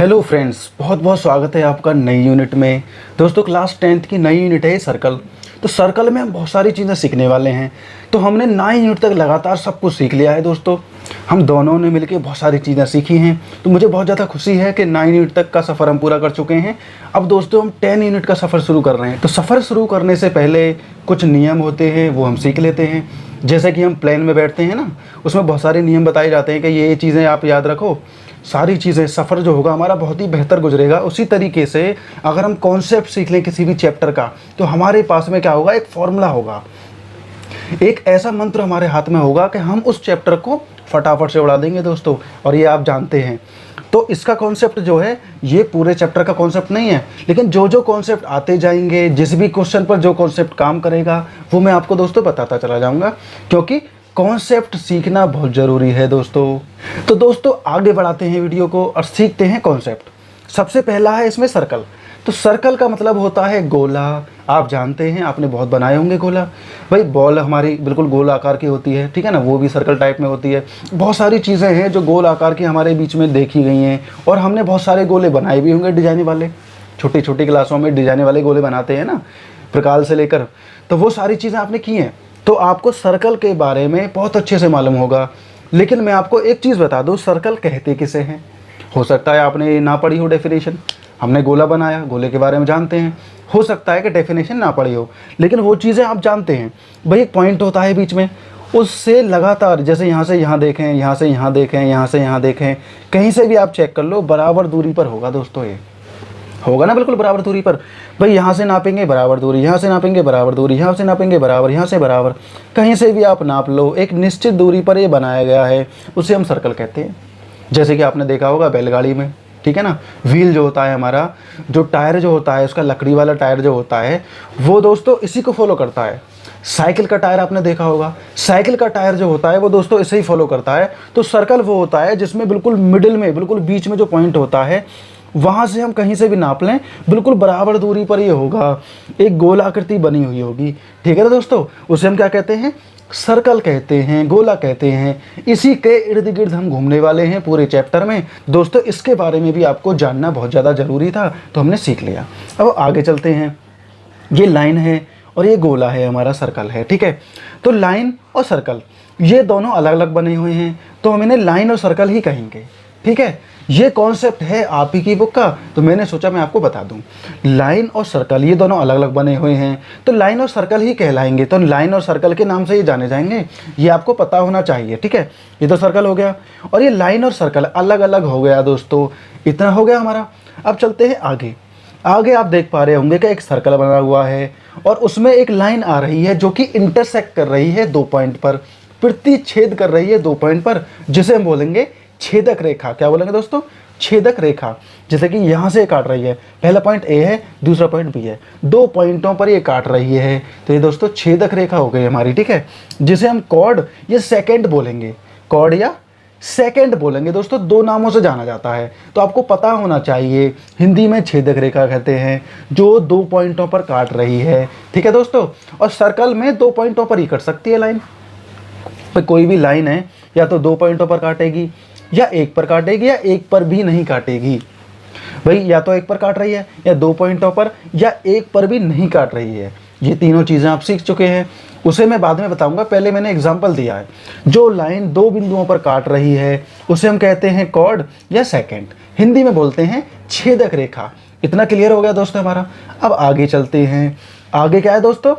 Hello friends, बहुत बहुत स्वागत है आपका नई यूनिट में। दोस्तों क्लास 10th की नई यूनिट है सर्कल। तो सर्कल में हम बहुत सारी चीज़ें सीखने वाले हैं। तो हमने 9 यूनिट तक लगातार सब कुछ सीख लिया है। दोस्तों हम दोनों ने मिलकर बहुत सारी चीज़ें सीखी हैं। तो मुझे बहुत ज़्यादा खुशी है कि 9 यूनिट तक का सफ़र हम पूरा कर चुके हैं। अब दोस्तों हम 10 यूनिट का सफ़र शुरू कर रहे हैं। तो सफ़र शुरू करने से पहले कुछ नियम होते हैं, वो हम सीख लेते हैं। जैसे कि हम प्लेन में बैठते हैं ना, उसमें बहुत सारे नियम बताए जाते हैं कि ये चीज़ें आप याद रखो, सारी चीज़ें, सफ़र जो होगा हमारा बहुत ही बेहतर गुजरेगा। उसी तरीके से अगर हम कॉन्सेप्ट सीख लें किसी भी चैप्टर का, तो हमारे पास में क्या होगा, एक फॉर्मूला होगा, एक ऐसा मंत्र हमारे हाथ में होगा कि हम उस चैप्टर को फटाफट से उड़ा देंगे दोस्तों। और ये आप जानते हैं। तो इसका कॉन्सेप्ट जो है, ये पूरे चैप्टर का कॉन्सेप्ट नहीं है, लेकिन जो जो कॉन्सेप्ट आते जाएंगे, जिस भी क्वेश्चन पर जो कॉन्सेप्ट काम करेगा, वो मैं आपको दोस्तों बताता चला जाऊँगा, क्योंकि कॉन्सेप्ट सीखना बहुत ज़रूरी है दोस्तों। तो दोस्तों आगे बढ़ाते हैं वीडियो को और सीखते हैं कॉन्सेप्ट। सबसे पहला है इसमें सर्कल। तो सर्कल का मतलब होता है गोला। आप जानते हैं, आपने बहुत बनाए होंगे गोला। भाई बॉल हमारी बिल्कुल गोल आकार की होती है, ठीक है ना, वो भी सर्कल टाइप में होती है। बहुत सारी चीज़ें हैं जो गोल आकार की हमारे बीच में देखी गई हैं, और हमने बहुत सारे गोले बनाए भी होंगे डिजाइन वाले। छोटी छोटी क्लासों में डिजाइन वाले गोले बनाते हैं ना, प्रकार से लेकर। तो वो सारी चीज़ें आपने की हैं, तो आपको सर्कल के बारे में बहुत अच्छे से मालूम होगा। लेकिन मैं आपको एक चीज़ बता दूं, सर्कल कहते किसे हैं। हो सकता है आपने ना पढ़ी हो डेफिनेशन, हमने गोला बनाया, गोले के बारे में जानते हैं। हो सकता है कि डेफिनेशन ना पढ़ी हो, लेकिन वो चीज़ें आप जानते हैं। भाई एक पॉइंट होता है बीच में, उससे लगातार, जैसे यहाँ से यहाँ देखें, यहाँ से यहाँ देखें, यहाँ से यहाँ देखें, कहीं से भी आप चेक कर लो, बराबर दूरी पर होगा दोस्तों। ये होगा ना, बिल्कुल बराबर दूरी पर। भाई यहाँ से नापेंगे बराबर दूरी, यहाँ से नापेंगे बराबर दूरी, यहाँ से नापेंगे बराबर, यहाँ से बराबर, कहीं से भी आप नाप लो, एक निश्चित दूरी पर ये बनाया गया है, उसे हम सर्कल कहते हैं। जैसे कि आपने देखा होगा बैलगाड़ी में, ठीक है ना, व्हील जो होता है हमारा, जो टायर जो होता है, उसका लकड़ी वाला टायर जो होता है, वो दोस्तों इसी को फॉलो करता है। साइकिल का टायर आपने देखा होगा, साइकिल का टायर जो होता है वो दोस्तों इसे ही फॉलो करता है। तो सर्कल वो होता है जिसमें बिल्कुल मिडिल में, बिल्कुल बीच में जो पॉइंट होता है, वहाँ से हम कहीं से भी नाप लें, बिल्कुल बराबर दूरी पर ये होगा, एक गोल आकृति बनी हुई होगी, ठीक है ना दोस्तों। उसे हम क्या कहते हैं, सर्कल कहते हैं, गोला कहते हैं। इसी के इर्द गिर्द हम घूमने वाले हैं पूरे चैप्टर में दोस्तों। इसके बारे में भी आपको जानना बहुत ज़्यादा ज़रूरी था, तो हमने सीख लिया। अब आगे चलते हैं। ये लाइन है और ये गोला है, हमारा सर्कल है, ठीक है। तो लाइन और सर्कल ये दोनों अलग अलग बने हुए हैं, तो हम इन्हें लाइन और सर्कल ही कहेंगे, ठीक है। ये कॉन्सेप्ट है आप ही की बुक का, तो मैंने सोचा मैं आपको बता दूं। लाइन और सर्कल ये दोनों अलग अलग बने हुए हैं, तो लाइन और सर्कल ही कहलाएंगे। तो लाइन और सर्कल के नाम से ये जाने जाएंगे, ये आपको पता होना चाहिए, ठीक है। ये तो सर्कल हो गया, और ये लाइन और सर्कल अलग अलग हो गया दोस्तों। इतना हो गया हमारा। अब चलते हैं आगे। आगे आप देख पा रहे होंगे कि एक सर्कल बना हुआ है, और उसमें एक लाइन आ रही है जो कि इंटरसेक्ट कर रही है 2 पॉइंट पर, प्रतिच्छेद कर रही है 2 पॉइंट पर, जिसे हम बोलेंगे छेदक रेखा। क्या बोलेंगे दोस्तों, छेदक रेखा। जैसे कि यहाँ से काट रही है, पहला पॉइंट ए है, दूसरा पॉइंट बी है, 2 पॉइंटों पर ये काट रही है, तो ये दोस्तों छेदक रेखा हो गई हमारी, ठीक है। जिसे हम कॉर्ड या सेकंड बोलेंगे, कॉर्ड या सेकंड बोलेंगे दोस्तों। 2 नामों से जाना जाता है, तो आपको पता होना चाहिए। हिंदी में छेदक रेखा कहते हैं जो 2 पॉइंटों पर काट रही है, ठीक है दोस्तों। और सर्कल में 2 पॉइंटों पर ही कट सकती है लाइन। तो कोई भी लाइन है, या तो 2 पॉइंटों पर काटेगी, या 1 पर काटेगी, या 1 पर भी नहीं काटेगी। भाई या तो 1 पर काट रही है, या 2 पॉइंटों पर, या 1 पर भी नहीं काट रही है। ये तीनों चीज़ें आप सीख चुके हैं, उसे मैं बाद में बताऊंगा। पहले मैंने एग्जाम्पल दिया है। जो लाइन 2 बिंदुओं पर काट रही है उसे हम कहते हैं कॉर्ड या सेकंड, हिंदी में बोलते हैं छेदक रेखा। इतना क्लियर हो गया दोस्तों हमारा। अब आगे चलते हैं। आगे क्या है दोस्तों,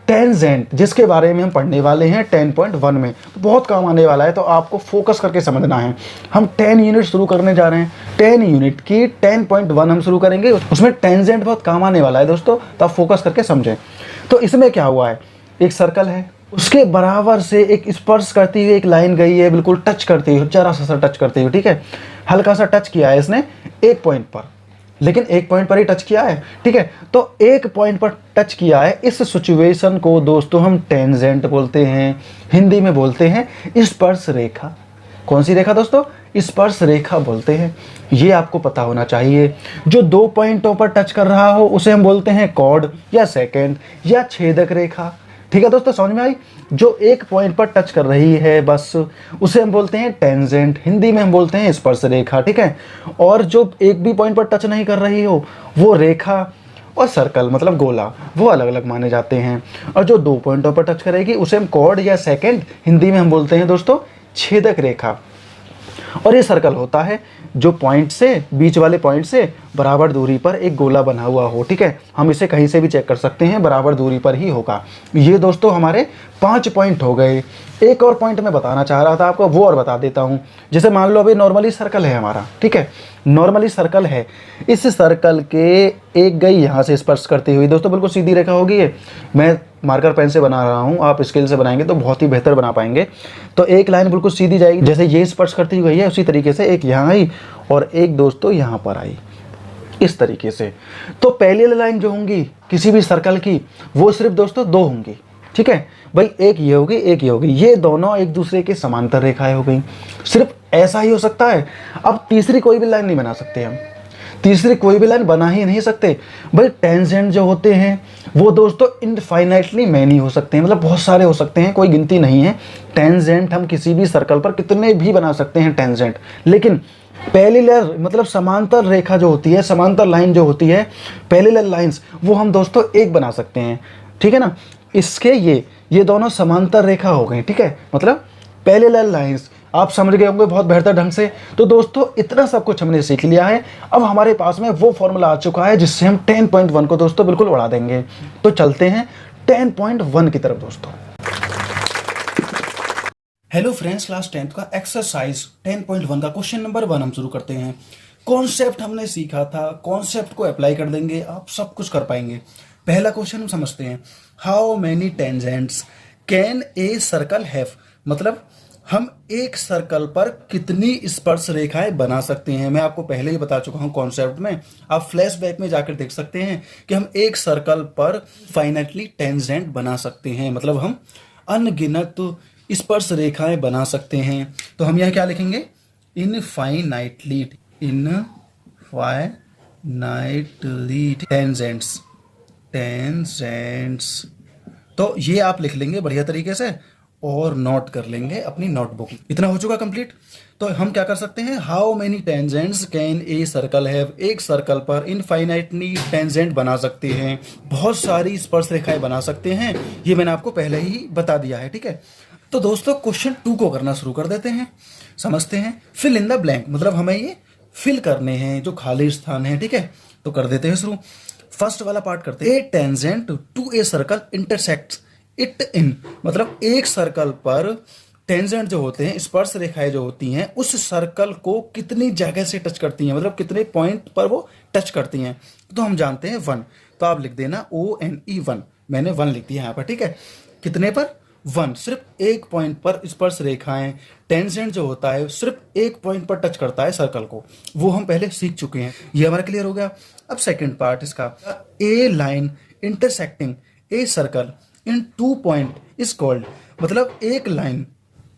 टेंजेंट, जिसके बारे में हम पढ़ने वाले हैं 10.1 में। तो बहुत काम आने वाला है, तो आपको फोकस करके समझना है। हम 10 यूनिट शुरू करने जा रहे हैं। 10 यूनिट की 10.1 हम शुरू करेंगे, उसमें टेंजेंट बहुत काम आने वाला है दोस्तों, तो आप फोकस करके समझें। तो इसमें क्या हुआ है, एक सर्कल है, उसके बराबर से एक स्पर्श करती हुई एक लाइन गई है, बिल्कुल टच करती हुई, जरा सा टच करती हुई, ठीक है। हल्का सा टच किया है इसने 1 पॉइंट पर, लेकिन 1 पॉइंट पर ही टच किया है, ठीक है। तो 1 पॉइंट पर टच किया है, इस सिचुएशन को दोस्तों हम टेंजेंट बोलते हैं। हिंदी में बोलते हैं स्पर्श रेखा। कौन सी रेखा दोस्तों, स्पर्श रेखा बोलते हैं। ये आपको पता होना चाहिए। जो 2 पॉइंटों पर टच कर रहा हो उसे हम बोलते हैं कॉर्ड या सेकंड या छेदक रेखा। ठीक है दोस्तों, समझ में आई। जो एक पॉइंट पर टच कर रही है बस उसे हम बोलते हैं टेंजेंट, हिंदी में हम बोलते हैं स्पर्श रेखा। ठीक है, और जो एक भी पॉइंट पर टच नहीं कर रही हो वो रेखा और सर्कल मतलब गोला वो अलग अलग माने जाते हैं। और जो 2 पॉइंटों पर टच करेगी उसे हम कॉर्ड या सेकंड, हिंदी में हम बोलते हैं दोस्तों छेदक रेखा। और ये सर्कल होता है जो पॉइंट से, बीच वाले पॉइंट से बराबर दूरी पर एक गोला बना हुआ हो। ठीक है, हम इसे कहीं से भी चेक कर सकते हैं, बराबर दूरी पर ही होगा। ये दोस्तों हमारे 5 पॉइंट हो गए। एक और पॉइंट मैं बताना चाह रहा था आपको, वो और बता देता हूँ। जैसे मान लो अभी नॉर्मली सर्कल है हमारा, ठीक है, नॉर्मली सर्कल है, इस सर्कल के एक गई यहाँ से स्पर्श करती हुई दोस्तों बिल्कुल सीधी रेखा होगी। ये मैं मार्कर पेन से बना रहा हूँ, आप स्केल से बनाएंगे तो बहुत ही बेहतर बना पाएंगे। तो एक लाइन बिल्कुल सीधी जाएगी, जैसे ये स्पर्श करती हुई है उसी तरीके से एक यहाँ आई और एक दोस्तों यहाँ पर आई, इस तरीके से। तो पहली लाइन जो होंगी किसी भी सर्कल की वो सिर्फ दोस्तों 2 होंगी। ठीक है भाई, एक ये होगी एक ये होगी, ये दोनों एक दूसरे के समांतर रेखाएं हो गई। सिर्फ ऐसा ही हो सकता है। अब तीसरी कोई भी लाइन नहीं बना सकते हम, तीसरी कोई भी लाइन बना ही नहीं सकते भाई। टेंजेंट जो होते हैं वो दोस्तों इनफाइनाइटली मैनी हो सकते हैं, मतलब बहुत सारे हो सकते हैं, कोई गिनती नहीं है। टेंजेंट हम किसी भी सर्कल पर कितने भी बना सकते हैं टेंजेंट, लेकिन पैरेलल मतलब समांतर रेखा जो होती है, समांतर लाइन जो होती है, पैरेलल लाइंस, वो हम दोस्तों एक बना सकते हैं। ठीक है ना, इसके ये दोनों समांतर रेखा हो गई। ठीक है, मतलब पैरेलल लाइंस, आप समझ गए होंगे बहुत बेहतर ढंग से। तो दोस्तों इतना सब कुछ हमने सीख लिया है। अब हमारे पास में वो फॉर्मूला आ चुका है जिससे हम 10.1 को दोस्तों बिल्कुल उड़ा देंगे। तो चलते हैं 10.1 की तरफ दोस्तों। हेलो फ्रेंड्स, क्लास 10th का एक्सरसाइज 10.1 का क्वेश्चन नंबर 1 हम शुरू करते हैं। कॉन्सेप्ट हमने सीखा था, कॉन्सेप्ट को अप्लाई कर देंगे, आप सब कुछ कर पाएंगे। पहला क्वेश्चन हम समझते हैं, how many tangents can a circle have, मतलब हम एक सर्कल पर कितनी स्पर्श रेखाएं बना सकते हैं। मैं आपको पहले ही बता चुका हूं कॉन्सेप्ट में, आप फ्लैशबैक में जाकर देख सकते हैं कि हम एक सर्कल पर फाइनाइटली टेंजेंट बना सकते हैं, मतलब हम अनगिनत स्पर्श रेखाएं बना सकते हैं। तो हम यह क्या लिखेंगे, इनफाइनाइटली, इनफाइनाइटली टेंजेंट्स, टेंजेंट्स। तो ये आप लिख लेंगे बढ़िया तरीके से और नोट कर लेंगे अपनी नोटबुक। इतना हो चुका कंप्लीट। तो हम क्या कर सकते हैं, how many tangents can a circle have, एक सर्कल पर इनफाइनाइटली टेंजेंट बना सकते हैं, बहुत सारी स्पर्श रेखाएं बना सकते हैं। ये मैंने आपको पहले ही बता दिया है। ठीक है, तो दोस्तों क्वेश्चन 2 को करना शुरू कर देते हैं, समझते हैं। फिल इन द ब्लैंक, मतलब हमें ये फिल करने हैं जो खाली स्थान है। ठीक है, तो कर देते हैं शुरू। फर्स्ट वाला पार्ट करते हैं, a tangent to a circle intersects it in, मतलब एक सर्कल पर टेंजेंट जो होते हैं, स्पर्श रेखाएं जो होती हैं, उस सर्कल को कितनी जगह से टच करती हैं, मतलब कितने पॉइंट पर वो टच करती हैं। तो हम जानते हैं 1, तो आप लिख देना ONE 1, मैंने 1 लिख दिया यहाँ पर। ठीक है, कितने पर 1, सिर्फ एक पॉइंट पर स्पर्श रेखाएं, टेंजेंट जो होता है सिर्फ एक पॉइंट पर टच करता है सर्कल को, वो हम पहले सीख चुके हैं। ये हमारा क्लियर हो गया। अब सेकंड पार्ट इसका, a line intersecting a circle in 2 point is called, मतलब एक लाइन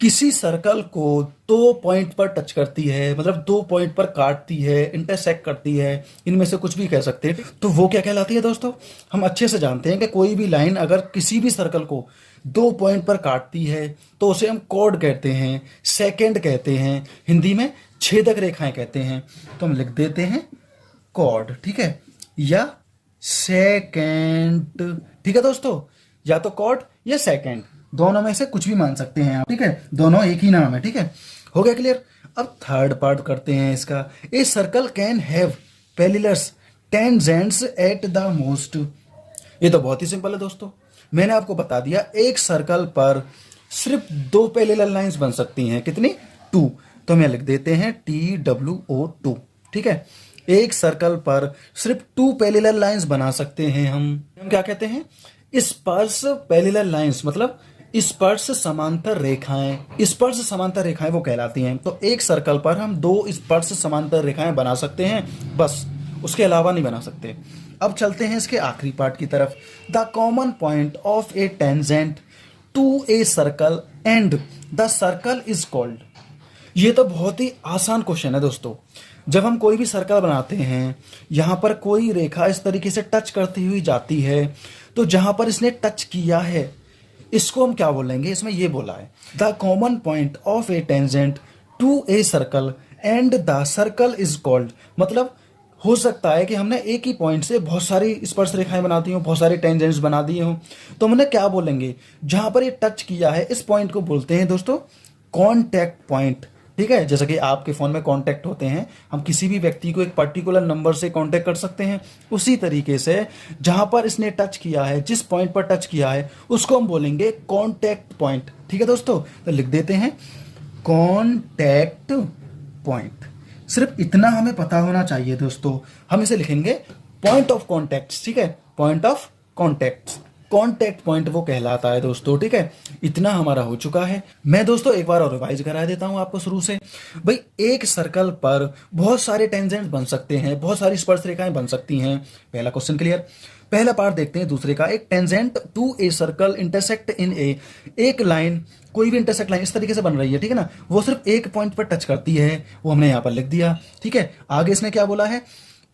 किसी सर्कल को 2 पॉइंट पर टच करती है, मतलब 2 पॉइंट पर काटती है, इंटरसेक्ट करती है, इनमें से कुछ भी कह सकते हैं। तो वो क्या कहलाती है दोस्तों, हम अच्छे से जानते हैं कि कोई भी लाइन अगर किसी भी सर्कल को 2 पॉइंट पर काटती है तो उसे हम कॉर्ड कहते हैं, सेकेंड कहते हैं, हिंदी में छेदक रेखाएं कहते हैं। तो हम लिख देते हैं कॉर्ड, ठीक है, या सेकेंड। ठीक है दोस्तों, या तो कॉर्ड या सेकेंड, दोनों में से कुछ भी मान सकते हैं आप। ठीक है, दोनों एक ही नाम है। ठीक है, हो गया क्लियर। अब थर्ड पार्ट करते हैं इसका, a circle can have parallels tangents at the most. ये तो बहुत ही सिंपल है दोस्तों, मैंने आपको बता दिया एक सर्कल पर सिर्फ 2 पैरेलल लाइंस बन सकती हैं, कितनी, 2। तो हम लिख देते हैं TWO2। ठीक है, एक सर्कल पर सिर्फ 2 पैरेलल लाइंस बना सकते हैं हम क्या कहते हैं, स्पर्श पैरेलल लाइंस, मतलब स्पर्श समांतर रेखाएं, स्पर्श समांतर रेखाएं वो कहलाती हैं। तो एक सर्कल पर हम 2 स्पर्श समांतर रेखाएं बना सकते हैं, बस, उसके अलावा नहीं बना सकते। अब चलते हैं इसके आखिरी पार्ट की तरफ, the common point of a tangent to a circle and the circle is called. ये तो बहुत ही आसान क्वेश्चन है दोस्तों। जब हम कोई भी सर्कल बनाते हैं, यहां पर कोई रेखा इस तरीके से टच करती हुई जाती है, तो जहां पर इसने टच किया है इसको हम क्या बोलेंगे, इसमें ये बोला है the common point of a tangent to a circle and the circle is called. मतलब हो सकता है कि हमने एक ही पॉइंट से बहुत सारी स्पर्श रेखाएं बना दी हों, बहुत सारे टेंजेंट्स बना दिए हों, तो हमने क्या बोलेंगे, जहां पर ये टच किया है इस पॉइंट को बोलते हैं दोस्तों कॉन्टैक्ट पॉइंट। ठीक है, जैसे कि आपके फ़ोन में कॉन्टैक्ट होते हैं, हम किसी भी व्यक्ति को एक पर्टिकुलर नंबर से कॉन्टैक्ट कर सकते हैं, उसी तरीके से जहां पर इसने टच किया है, जिस पॉइंट पर टच किया है उसको हम बोलेंगे कॉन्टैक्ट पॉइंट। ठीक है दोस्तों, तो लिख देते हैं कॉन्टैक्ट पॉइंट। सिर्फ इतना हमें पता होना चाहिए दोस्तों, हम इसे लिखेंगे पॉइंट ऑफ कॉन्टैक्ट। ठीक है, point of contact, contact point वो कहलाता है दोस्तों। ठीक है, इतना हमारा हो चुका है। मैं दोस्तों एक बार और रिवाइज करा देता हूं आपको शुरू से। भाई एक सर्कल पर बहुत सारे टेंजेंट बन सकते हैं, बहुत सारी स्पर्श रेखाएं बन सकती हैं। पहला क्वेश्चन क्लियर। पहला पार्ट देखते हैं दूसरे का। एक tangent to a circle intersect in a, एक लाइन, कोई भी इंटरसेक्ट लाइन इस तरीके से बन रही है, ठीक है ना, वो सिर्फ एक पॉइंट पर टच करती है, वो हमने यहाँ पर लिख दिया। ठीक है, आगे इसने क्या बोला है,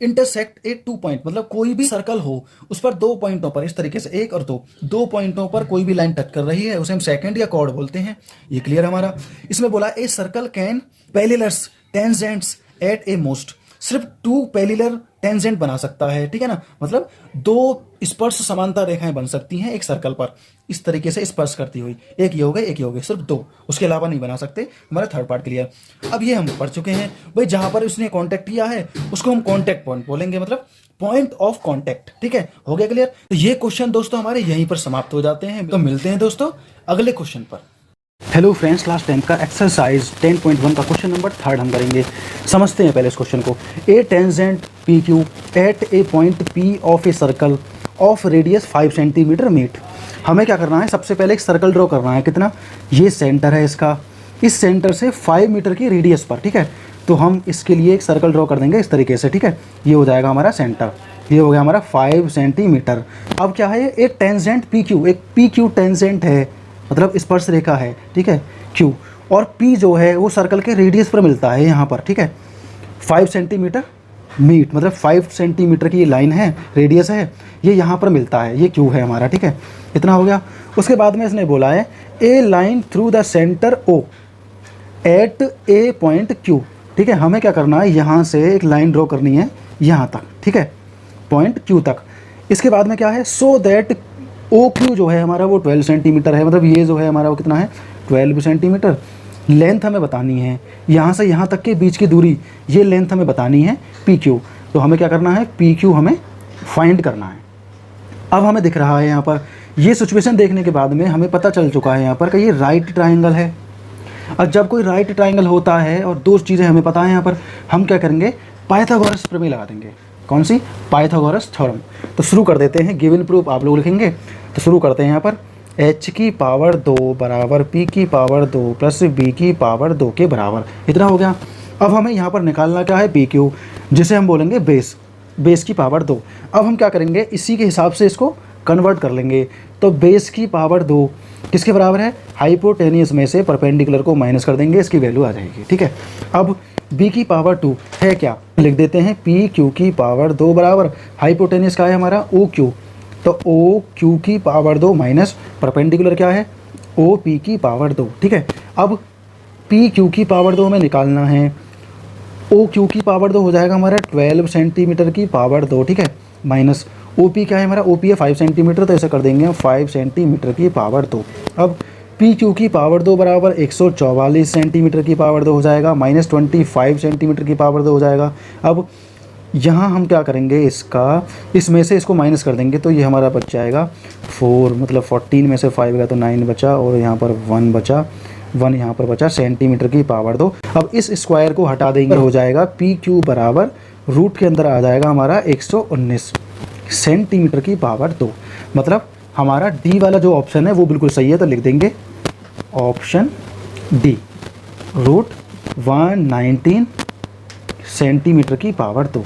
इंटरसेक्ट ए टू पॉइंट, मतलब कोई भी सर्कल हो उस पर दो पॉइंटों पर, इस तरीके से एक और दो पॉइंटों पर कोई भी लाइन टच कर रही है, उसे हम सेकंड या कॉर्ड बोलते हैं। ये क्लियर हमारा। इसमें बोला a circle can parallels tangents at a most, सिर्फ टू पैरेलल टेंजेंट बना सकता है। ठीक है ना, मतलब दो स्पर्श समांतर रेखाएं बन सकती हैं एक सर्कल पर, इस तरीके से स्पर्श करती हुई, एक ये हो गए एक ये हो गए, सिर्फ दो, उसके अलावा नहीं बना सकते। हमारा थर्ड पार्ट क्लियर। अब ये हम पढ़ चुके हैं भाई, जहां पर उसने कांटेक्ट किया है उसको हम कांटेक्ट पॉइंट बोलेंगे, मतलब पॉइंट ऑफ कांटेक्ट। ठीक है, हो गया क्लियर। तो ये क्वेश्चन दोस्तों हमारे यहीं पर समाप्त हो जाते हैं। तो मिलते हैं दोस्तों अगले क्वेश्चन पर। हेलो फ्रेंड्स, क्लास 10 का एक्सरसाइज 10.1 का क्वेश्चन नंबर 3 हम करेंगे। समझते हैं पहले इस क्वेश्चन को। A tangent P Q at a point P of a circle of radius 5 centimetre meet. हमें क्या करना है, सबसे पहले एक सर्कल ड्रॉ करना है। कितना, ये सेंटर है इसका, इस सेंटर से 5 मीटर की रेडियस पर। ठीक है, तो हम इसके लिए एक सर्कल ड्रॉ कर देंगे इस तरीके से। ठीक है, ये हो जाएगा हमारा सेंटर, ये हो गया हमारा 5 सेंटीमीटर। अब क्या है, एक टेंजेंट पी क्यू, एक पी क्यू टेंजेंट है, मतलब स्पर्श रेखा है। ठीक है, क्यू, और पी जो है वो सर्कल के रेडियस पर मिलता है यहाँ पर। ठीक है, 5 सेंटीमीटर मीट, मतलब 5 सेंटीमीटर की ये लाइन है, रेडियस है, ये यहाँ पर मिलता है, ये क्यू है हमारा। ठीक है, इतना हो गया। उसके बाद में इसने बोला है a line through the centre O at a point Q. ठीक है, हमें क्या करना है, यहाँ से एक लाइन ड्रॉ करनी है यहाँ तक। ठीक है, पॉइंट क्यू तक। इसके बाद में क्या है, सो दैट ओ क्यू जो है हमारा वो 12 सेंटीमीटर है, मतलब ये जो है हमारा वो कितना है, 12 सेंटीमीटर। लेंथ हमें बतानी है, यहाँ से यहाँ तक के बीच की दूरी, ये लेंथ हमें बतानी है पी क्यू। तो हमें क्या करना है, पी क्यू हमें फाइंड करना है। अब हमें दिख रहा है यहाँ पर, ये सिचुएशन देखने के बाद में हमें पता चल चुका है यहाँ पर कि ये राइट ट्राइंगल है। और जब कोई राइट ट्राइंगल होता है और दो चीज़ें हमें पता है यहाँ पर, हम क्या करेंगे, पाइथागोरस प्रमेय लगा देंगे। कौन सी, पाइथागोरस थ्योरम। तो शुरू कर देते हैं, गिवन प्रूफ आप लोग लिखेंगे। तो शुरू करते हैं यहाँ पर, h की पावर 2 बराबर p की पावर 2 प्लस b की पावर 2 के बराबर। इतना हो गया। अब हमें यहाँ पर निकालना क्या है, पी क्यू, जिसे हम बोलेंगे बेस, बेस की पावर 2। अब हम क्या करेंगे, इसी के हिसाब से इसको कन्वर्ट कर लेंगे। तो बेस की पावर 2 किसके बराबर है, हाइपोटेनियस में से परपेंडिकुलर को माइनस कर देंगे, इसकी वैल्यू आ जाएगी। ठीक है, अब b की पावर 2 है क्या, लिख देते हैं पी क्यू की पावर 2 बराबर हाइपोटेनियस का है हमारा ओ क्यू, तो ओ क्यू की पावर 2 माइनस परपेंडिकुलर क्या है, ओ पी की पावर 2। ठीक है, अब पी क्यू की पावर 2 हमें निकालना है, ओ क्यू की पावर 2 हो जाएगा हमारा 12 सेंटीमीटर की पावर 2। ठीक है, माइनस ओ पी क्या है हमारा, ओ पी है 5 सेंटीमीटर, तो ऐसा कर देंगे हम 5 सेंटीमीटर की पावर 2। अब पी क्यू की पावर 2 बराबर 144 सेंटीमीटर की पावर 2 हो जाएगा, माइनस 25 सेंटीमीटर की पावर 2 हो जाएगा। अब यहाँ हम क्या करेंगे, इसका इसमें से इसको माइनस कर देंगे, तो ये हमारा बच जाएगा 4, मतलब 14 में से 5 गया तो 9 बचा, और यहाँ पर 1 बचा, 1 यहाँ पर बचा सेंटीमीटर की पावर 2। अब इस स्क्वायर को हटा देंगे, हो जाएगा पी क्यू बराबर रूट के अंदर आ जाएगा हमारा 119 सेंटीमीटर की पावर 2। मतलब हमारा डी वाला जो ऑप्शन है वो बिल्कुल सही है, तो लिख देंगे ऑप्शन डी, रूट 119 सेंटीमीटर की पावर 2।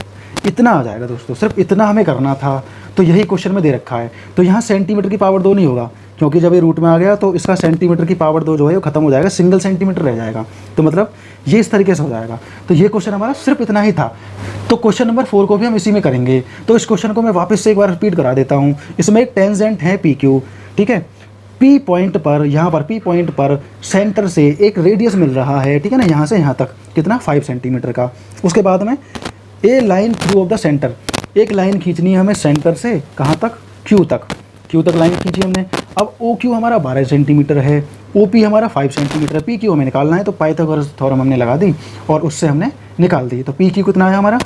इतना आ जाएगा दोस्तों, सिर्फ इतना हमें करना था। तो यही क्वेश्चन में दे रखा है। तो यहाँ सेंटीमीटर की पावर 2 नहीं होगा, क्योंकि जब ये रूट में आ गया तो इसका सेंटीमीटर की पावर 2 जो है वो खत्म हो जाएगा, सिंगल सेंटीमीटर रह जाएगा। तो मतलब ये इस तरीके से हो जाएगा। तो ये क्वेश्चन हमारा सिर्फ इतना ही था। तो क्वेश्चन नंबर 4 को भी हम इसी में करेंगे। तो इस क्वेश्चन को मैं वापस से एक बार रिपीट करा देता हूँ। इसमें एक टेंजेंट है पी क्यू, ठीक है, पी पॉइंट पर, यहाँ पर पी पॉइंट पर सेंटर से एक रेडियस मिल रहा है, ठीक है ना, यहाँ से यहाँ तक कितना 5 सेंटीमीटर का। उसके बाद में a line through of the centre, एक लाइन खींचनी है हमें सेंटर से कहाँ तक, क्यू तक लाइन खींची हमने। अब ओ क्यू हमारा 12 सेंटीमीटर है, ओ पी हमारा 5 सेंटीमीटर है, पी क्यू हमें निकालना है, तो पाइथागोरस थ्योरम हमने लगा दी और उससे हमने निकाल दी। तो पी क्यू कितना है हमारा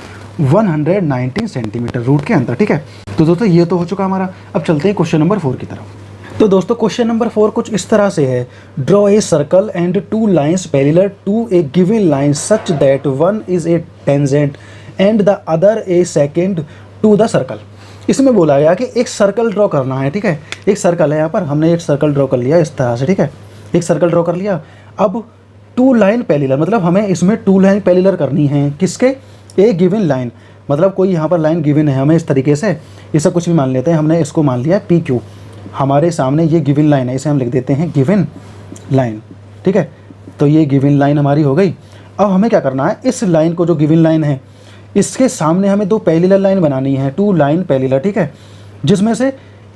119 सेंटीमीटर रूट के अंदर, ठीक है। तो दोस्तों ये तो हो चुका हमारा। अब चलते हैं क्वेश्चन नंबर 4 की तरफ। तो दोस्तों क्वेश्चन नंबर 4 कुछ इस तरह से है, draw a circle and 2 lines parallel to a given line such that one is a tangent and the other a secant to the circle. इसमें बोला गया कि एक सर्कल ड्रॉ करना है, ठीक है। एक सर्कल है यहाँ पर, हमने एक सर्कल ड्रॉ कर लिया इस तरह से, ठीक है। एक सर्कल ड्रॉ कर लिया। अब 2 लाइन पैरेलल, मतलब हमें इसमें 2 लाइन पैरेलल करनी है किसके, ए गिवन लाइन, मतलब कोई यहाँ पर लाइन गिवन है हमें इस तरीके से, इसे कुछ भी मान लेते हैं, हमने इसको मान लिया पी क्यू। हमारे सामने ये गिवन लाइन है, इसे हम लिख देते हैं गिवन लाइन, ठीक है। तो ये गिवन लाइन हमारी हो गई। अब हमें क्या करना है, इस लाइन को जो गिवन लाइन है इसके सामने हमें 2 पैरेलल लाइन बनानी है, 2 लाइन पैरेलल, ठीक है, जिसमें से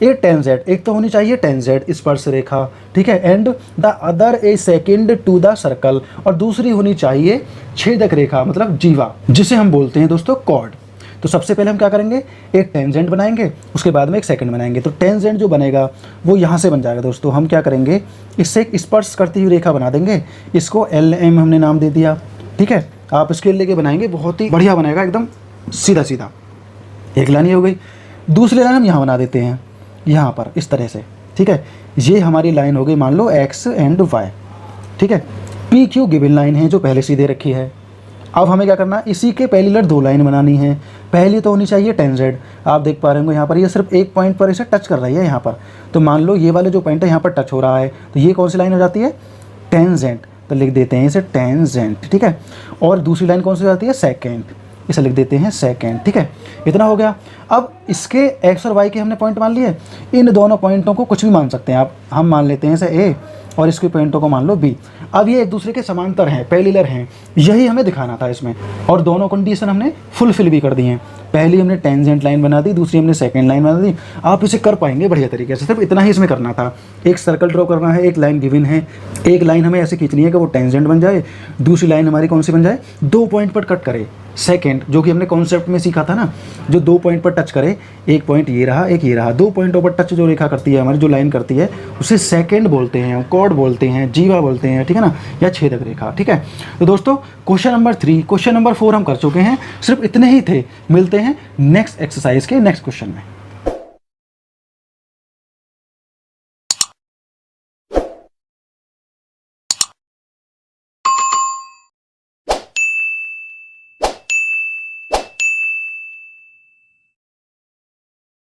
ए टेंजेंट, एक तो होनी चाहिए टेंजेंट स्पर्श रेखा, ठीक है, and the other a secant to the circle, और दूसरी होनी चाहिए छेदक रेखा मतलब जीवा, जिसे हम बोलते हैं दोस्तों कॉर्ड। तो सबसे पहले हम क्या करेंगे, एक टेंजेंट बनाएंगे, उसके बाद में एक सेकंड बनाएंगे। तो टेंजेंट जो बनेगा वो यहाँ से बन जाएगा दोस्तों। हम क्या करेंगे, इससे एक स्पर्श करती हुई रेखा बना देंगे, इसको LM हमने नाम दे दिया, ठीक है। आप स्केल लेके बनाएंगे, बहुत ही बढ़िया बनेगा, एकदम सीधा सीधा। एक लाइन ये हो गई। दूसरी लाइन हम यहाँ बना देते हैं, यहाँ पर इस तरह से, ठीक है। ये हमारी लाइन हो गई मान लो X एंड Y, ठीक है। PQ गिवन लाइन है जो पहले सीधे रखी है। अब हमें क्या करना है, इसी के पैरेलल 2 लाइन बनानी है। पहली तो होनी चाहिए टेंजेंट, आप देख पा रहे होंगे यहाँ पर ये सिर्फ एक पॉइंट पर इसे टच कर रही है यहाँ पर। तो मान लो ये वाले जो पॉइंट है यहाँ पर टच हो रहा है, तो ये कौन सी लाइन हो जाती है, टेंजेंट। तो लिख देते हैं इसे टेंजेंट, ठीक है। और दूसरी लाइन कौन सी हो जाती है, सेकेंड, इसे लिख देते हैं सेकेंड, ठीक है। इतना हो गया। अब इसके X और Y के हमने पॉइंट मान लिए, इन दोनों पॉइंटों को कुछ भी मान सकते हैं आप, हम मान लेते हैं इसे A और इसके पॉइंटों को मान लो B। अब ये एक दूसरे के समांतर हैं, पैरेलल हैं, यही हमें दिखाना था इसमें, और दोनों कंडीशन हमने फुलफिल भी कर दी हैं। पहली हमने टेंजेंट लाइन बना दी, दूसरी हमने सेकंड लाइन बना दी। आप इसे कर पाएंगे बढ़िया तरीके से, सिर्फ इतना ही इसमें करना था। एक सर्कल ड्रॉ करना है, एक लाइन गिवन है, एक लाइन हमें ऐसे खींचनी है कि वो टेंजेंट बन जाए, दूसरी लाइन हमारी कौन सी बन जाए, 2 पॉइंट पर कट करे। सेकंड जो कि हमने कॉन्सेप्ट में सीखा था ना, जो 2 पॉइंट पर टच करे, एक पॉइंट ये रहा, एक ये रहा, 2 पॉइंटों पर टच जो रेखा करती है हमारी, जो लाइन करती है, उसे सेकंड बोलते हैं, कॉर्ड बोलते हैं, जीवा बोलते हैं, ठीक है ना, या छेदक रेखा, ठीक है। तो दोस्तों क्वेश्चन नंबर 3, क्वेश्चन नंबर 4 हम कर चुके हैं, सिर्फ इतने ही थे। मिलते हैं नेक्स्ट एक्सरसाइज के नेक्स्ट क्वेश्चन में।